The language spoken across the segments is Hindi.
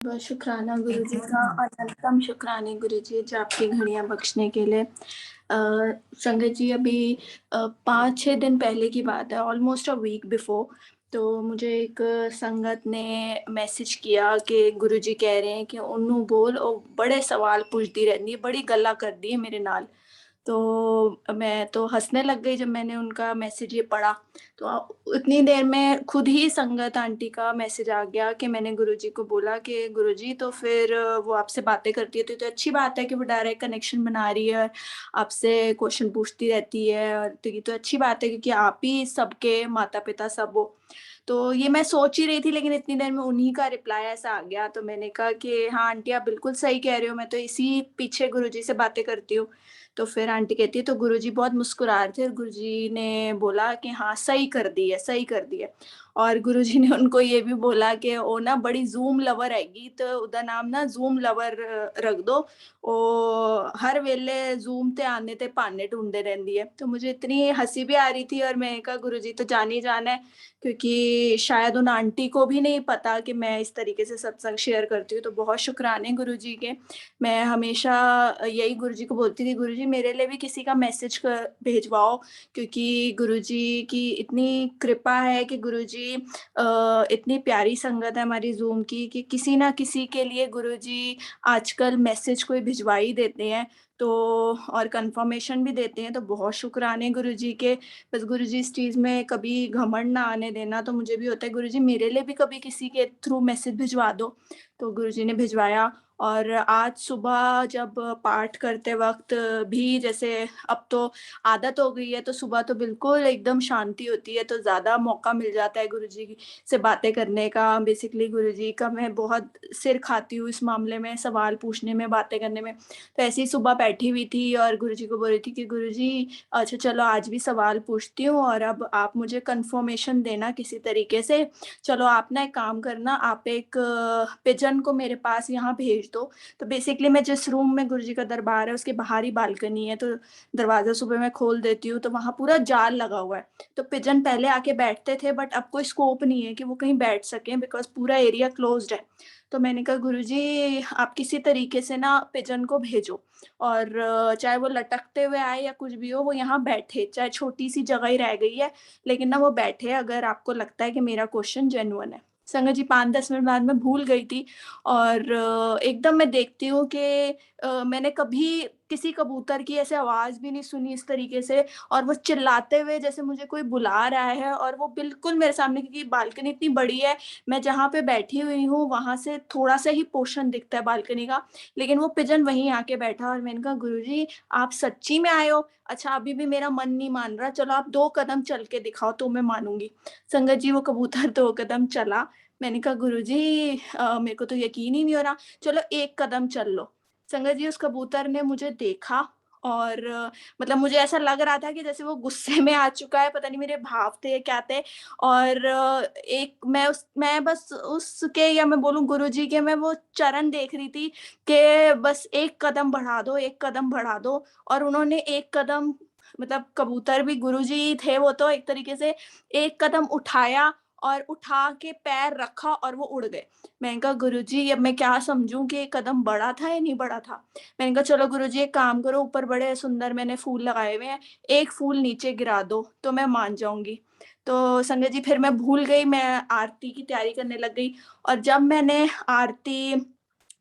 बहुत शुक्राना गुरुजी का, अनंतम शुक्राने गुरुजी जो आपकी घड़ियाँ बख्शने के लिए। संगत जी अभी 5-6 दिन पहले की बात है, ऑलमोस्ट अ वीक बिफोर। तो मुझे एक संगत ने मैसेज किया कि गुरुजी कह रहे हैं कि ओनू बोल और बड़े सवाल पूछती रहती है, बड़ी गल्ला कर दी है मेरे नाल। तो मैं तो हँसने लग गई जब मैंने उनका मैसेज ये पढ़ा। तो उतनी देर में खुद ही संगत आंटी का मैसेज आ गया कि मैंने गुरुजी को बोला कि गुरुजी तो फिर वो आपसे बातें करती है तो अच्छी बात है कि वो डायरेक्ट कनेक्शन बना रही है और आपसे क्वेश्चन पूछती रहती है, और तो ये तो अच्छी बात है क्योंकि आप ही सबके माता-पिता सब हो। तो ये मैं सोच ही रही थी, लेकिन इतनी देर में उन्हीं का रिप्लाई ऐसा आ गया, तो मैंने कहा कि हाँ आंटी आप बिल्कुल सही कह रहे हो, मैं तो इसी पीछे गुरुजी से बातें करती हूँ। तो फिर आंटी कहती है तो गुरुजी बहुत मुस्कुरा रहे थे और गुरुजी ने बोला कि हाँ सही कर दी है, सही कर दी है। और गुरुजी ने उनको ये भी बोला कि वो ना बड़ी ज़ूम लवर हैगी तो उदा नाम ना ज़ूम लवर रख दो। वो हर वेले ज़ूम ते आने ते बहाने ढूँढदे रहंदी है। तो मुझे इतनी हँसी भी आ रही थी और मैंने कहा गुरुजी तो जान ही जान है, क्योंकि शायद उन आंटी को भी नहीं पता कि मैं इस तरीके से सत्संग शेयर करती हूँ। तो बहुत शुक्राने गुरुजी के। मैं हमेशा यही गुरुजी को बोलती थी, गुरुजी मेरे लिए भी किसी का मैसेज भेजवाओ, क्योंकि गुरुजी की इतनी कृपा है कि गुरुजी इतनी प्यारी संगत है हमारी ज़ूम की कि किसी ना किसी के लिए गुरुजी आजकल मैसेज कोई भिजवा ही देते हैं। तो और कन्फर्मेशन भी देते हैं, तो बहुत शुक्राने गुरुजी के। बस गुरुजी इस चीज़ में कभी घमंड ना आने देना। तो मुझे भी होता है गुरुजी मेरे लिए भी कभी किसी के थ्रू मैसेज भिजवा दो। तो गुरुजी ने भिजवाया। और आज सुबह जब पाठ करते वक़्त भी जैसे अब तो आदत हो गई है, तो सुबह तो बिल्कुल एकदम शांति होती है, तो ज़्यादा मौका मिल जाता है गुरुजी से बातें करने का। बेसिकली गुरुजी का मैं बहुत सिर खाती हूँ इस मामले में, सवाल पूछने में, बातें करने में। तो ऐसे ही सुबह बैठी हुई थी और गुरुजी को बोल रही थी कि गुरुजी अच्छा चलो आज भी सवाल पूछती हूँ और अब आप मुझे कन्फर्मेशन देना किसी तरीके से। चलो आप ना एक काम करना, आप एक पिजन को मेरे पास यहाँ भेज दो। तो बेसिकली मैं जिस रूम में गुरुजी का दरबार है उसके बाहर ही बालकनी है, तो दरवाज़ा सुबह मैं खोल देती हूँ तो वहाँ पूरा जाल लगा हुआ है। तो पिजन पहले आके बैठते थे, बट अब कोई स्कोप नहीं है कि वो कहीं बैठ सकें, बिकॉज़ पूरा एरिया क्लोज़्ड है। तो मैंने कहा गुरुजी आप किसी तरीके से ना पिजन को भेजो और चाहे वो लटकते हुए आए या कुछ भी हो, वो यहाँ बैठे, चाहे छोटी-सी जगह ही रह गई है, लेकिन ना वो बैठे अगर आपको लगता है कि मेरा क्वेश्चन जेन्युइन है। संगत जी 5-10 मिनट बाद मैं भूल गई थी और एकदम मैं देखती हूँ कि मैंने कभी किसी कबूतर की ऐसे आवाज़ भी नहीं सुनी इस तरीके से, और वो चिल्लाते हुए जैसे मुझे कोई बुला रहा है और वो बिल्कुल मेरे सामने, क्योंकि बालकनी इतनी बड़ी है, मैं जहाँ पे बैठी हुई हूँ वहाँ से थोड़ा-सा ही पोर्शन दिखता है बालकनी का, लेकिन वो पिजन वहीं आके बैठा और मैंने कहा गुरुजी आप सच्ची में आए हो? अच्छा अभी भी मेरा मन नहीं मान रहा, चलो आप 2 कदम चल के दिखाओ तो मैं मानूँगी। संगत जी वो कबूतर 2 कदम चला। मैंने कहा गुरुजी मेरे को तो यकीन ही नहीं हो रहा, चलो 1 कदम चल लो। संगत जी उस कबूतर ने मुझे देखा और मतलब मुझे ऐसा लग रहा था कि जैसे वो गुस्से में आ चुका है, पता नहीं मेरे भाव थे क्या थे। और एक मैं बस उसके, या मैं बोलूँ गुरुजी के, मैं वो चरण देख रही थी कि बस 1 कदम बढ़ा दो, 1 कदम बढ़ा दो। और उन्होंने 1 कदम, मतलब कबूतर भी गुरुजी ही थे वो तो, एक तरीके से 1 कदम उठाया और उठा के पैर रखा और वो उड़ गए। मैंने कहा गुरुजी अब मैं क्या समझूँ कि 1 कदम बढ़ा था या नहीं बढ़ा था? मैंने कहा चलो गुरुजी एक काम करो, ऊपर बड़े सुंदर मैंने फूल लगाए हुए हैं, 1 फूल नीचे गिरा दो तो मैं मान जाऊँगी। तो संगत जी फिर मैं भूल गई, मैं आरती की तैयारी करने लग गई। और जब मैंने आरती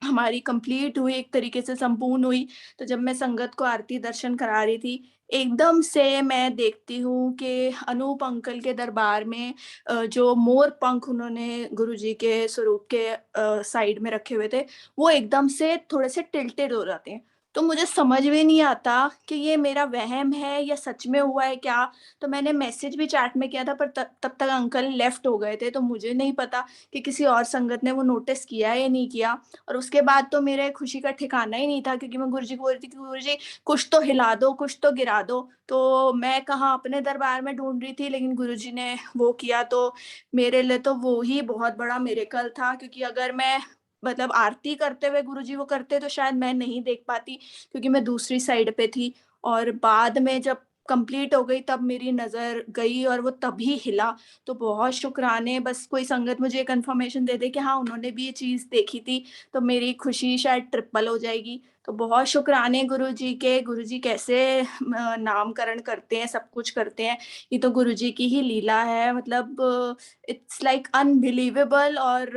हमारी कंप्लीट हुई, एक तरीके से संपूर्ण हुई, तो जब मैं संगत को आरती दर्शन करा रही थी, एकदम से मैं देखती हूँ कि अनूप अंकल के दरबार में जो मोर पंख उन्होंने गुरुजी के स्वरूप के साइड में रखे हुए थे, वो एकदम से थोड़े से टिल्टेड हो जाते हैं। तो मुझे समझ में नहीं आता कि ये मेरा वहम है या सच में हुआ है क्या? तो मैंने मैसेज भी चैट में किया था, पर तब तक अंकल लेफ्ट हो गए थे, तो मुझे नहीं पता कि किसी और संगत ने वो नोटिस किया या नहीं किया। और उसके बाद तो मेरे खुशी का ठिकाना ही नहीं था, क्योंकि मैं गुरुजी को बोल रही थी कि गुरुजी कुछ तो हिला दो, कुछ तो गिरा दो। तो मैं कहाँ अपने दरबार में ढूँढ रही थी, लेकिन गुरुजी ने वो किया, तो मेरे लिए तो वो ही बहुत बड़ा मिरेकल था, क्योंकि अगर मैं मतलब आरती करते हुए गुरुजी वो करते तो शायद मैं नहीं देख पाती, क्योंकि मैं दूसरी साइड पे थी। और बाद में जब कंप्लीट हो गई तब मेरी नज़र गई और वो तभी हिला। तो बहुत शुक्राने, बस कोई संगत मुझे कन्फर्मेशन दे दे कि हाँ, उन्होंने भी ये चीज़ देखी थी, तो मेरी खुशी शायद ट्रिपल हो जाएगी। तो बहुत शुक्राने गुरुजी के, गुरुजी कैसे नामकरण करते हैं, सब कुछ करते हैं, ये तो गुरुजी की ही लीला है। मतलब इट्स लाइक अनबिलीवेबल, और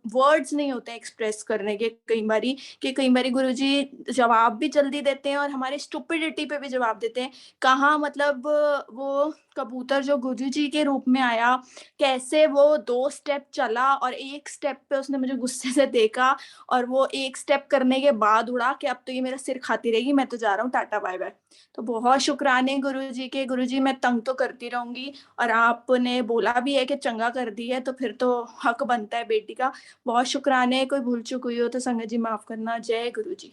वर्ड्स नहीं होते एक्सप्रेस करने के कई बारी, कि कई बारी गुरुजी जवाब भी जल्दी देते हैं और हमारे स्टुपिडिटी पे भी जवाब देते हैं। कहाँ मतलब वो कबूतर जो गुरुजी के रूप में आया, कैसे वो 2 स्टेप चला और 1 स्टेप पे उसने मुझे गुस्से से देखा, और वो 1 स्टेप करने के बाद उड़ा कि अब तो ये मेरा सिर खाती रहेगी, मैं तो जा रहा हूँ, टाटा बाय-बाय। तो बहुत शुक्राने गुरुजी के, गुरुजी मैं तंग तो करती रहूँगी, और आपने बोला भी है कि चंगा कर दी है, तो फिर तो हक बनता है बेटी का। बहुत शुक्राने, कोई भूल-चूक हुई हो तो संगत जी माफ़ करना। जय गुरु जी।